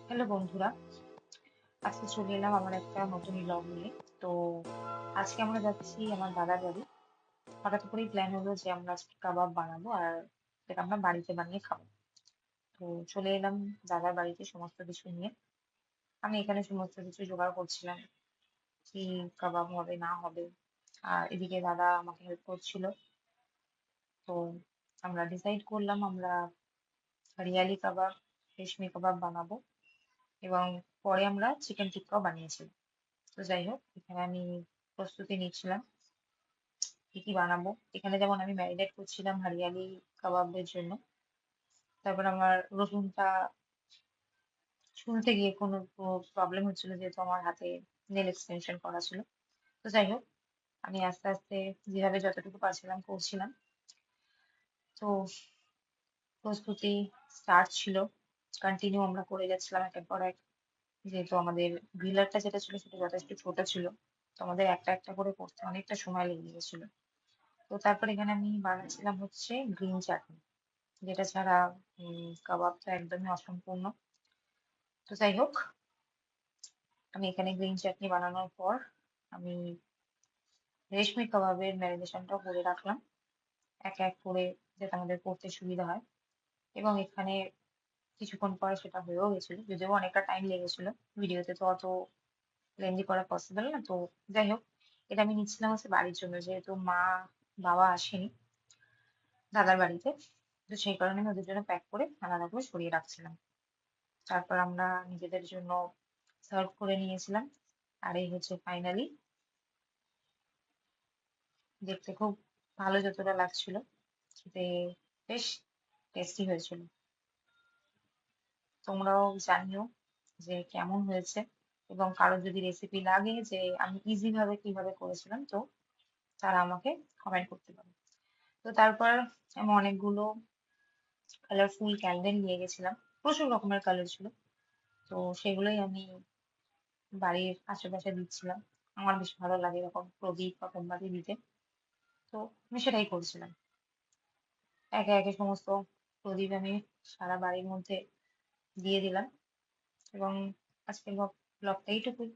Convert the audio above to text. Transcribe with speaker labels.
Speaker 1: Hello বন্ধুরা, আজকে চলে এলাম আমার একটা নতুন ব্লগ নিয়ে। তো আজকে আমরা যাচ্ছি আমার দাদার বাড়ি। হঠাৎ করেই প্ল্যান হলো যে আমরা আজকে কাবাব বানাবো আর সেটা আমরা বাড়িতে বানিয়ে খাবো। তো চলে এলাম দাদার বাড়িতে সমস্ত কিছু নিয়ে। আমি এখানে সমস্ত কিছু জোগাড় করছিলাম, কি কাবাব হবে না হবে। আর এদিকে দাদা আমাকে হেল্প করছিল। তো আমরা ডিসাইড করলাম আমরা হরিয়ালি কাবাব, রেশমি কাবাব বানাবো এবং পরে আমরা চিকেন টিক্কাও বানিয়েছিলাম। তো যাই হোক, এখানে আমি প্রস্তুতি নিচ্ছিলাম কি কি বানাবো। এখানে যেমন আমি ম্যারিনেট করছিলাম হরিয়ালি কাবাবের জন্য। তারপর আমার রসুনটা ছুলতে গিয়ে কোনো প্রবলেম হচ্ছিল, যেহেতু আমার হাতে নেল এক্সটেনশন করা ছিল। তো যাই হোক, আমি আস্তে আস্তে যেভাবে যতটুকু পারছিলাম করছিলাম। তো প্রস্তুতি স্টার্ট ছিল, কন্টিনিউ আমরা করে যাচ্ছিলাম একের পর এক। যেহেতু আমাদের গ্রিলারটা যেটা ছিল সেটা যথেষ্ট ছোট ছিল, তো আমাদের একটা একটা করে করতে অনেকটা সময় লেগে গেছিল। তো তারপর এখানে আমি বানাচ্ছিলাম হচ্ছে গ্রিন চাটনি, যেটা ছাড়া কাবাবটা একদমই অসম্পূর্ণ। তো যাই হোক, আমি এখানে গ্রিন চাটনি বানানোর পর আমি রেশমি কাবাবের ম্যারিনেশনটাও করে রাখলাম এক এক করে, যাতে আমাদের করতে সুবিধা হয়। এবং এখানে কিছুক্ষণ পরে সেটা হয়েও গেছিল, যদিও অনেকটা টাইম লেগেছিল। ভিডিওতে তো অত লেন্দি করা পসিবল না। তো যাই হোক, এটা আমি নিচ্ছিলাম হচ্ছে বাড়ির জন্য, যেহেতু মা বাবা আসেনি দাদার বাড়িতে। তো সেই কারণে আমি ওদের জন্য প্যাক করে আলাদা করে সরিয়ে রাখছিলাম। তারপর আমরা নিজেদের জন্য সার্ভ করে নিয়েছিলাম। আর এই হচ্ছে ফাইনালি, দেখতে খুব ভালো যতটা লাগছিল, খেতে বেশ টেস্টি হয়েছিল। তোমরাও জানিও যে কেমন হয়েছে, এবং কারোর যদি রেসিপি লাগে যে আমি ইজি ভাবে কিভাবে করেছিলাম, তো তারা আমাকে কমেন্ট করতে পারে। তো তারপর আমি অনেকগুলো কালারফুল ক্যান্ডেল নিয়ে গেছিলাম, প্রচুর রকমের কালার ছিল। তো সেগুলোই আমি বাড়ির আশেপাশে দিচ্ছিলাম। আমার বেশ ভালো লাগে এরকম প্রদীপ বা মোমবাতি দিতে। তো আমি সেটাই করছিলাম। একে একে সমস্ত প্রদীপ আমি সারা বাড়ির মধ্যে দিয়ে দিলাম। এবং আজকের ব্লগটা এইটুকুই।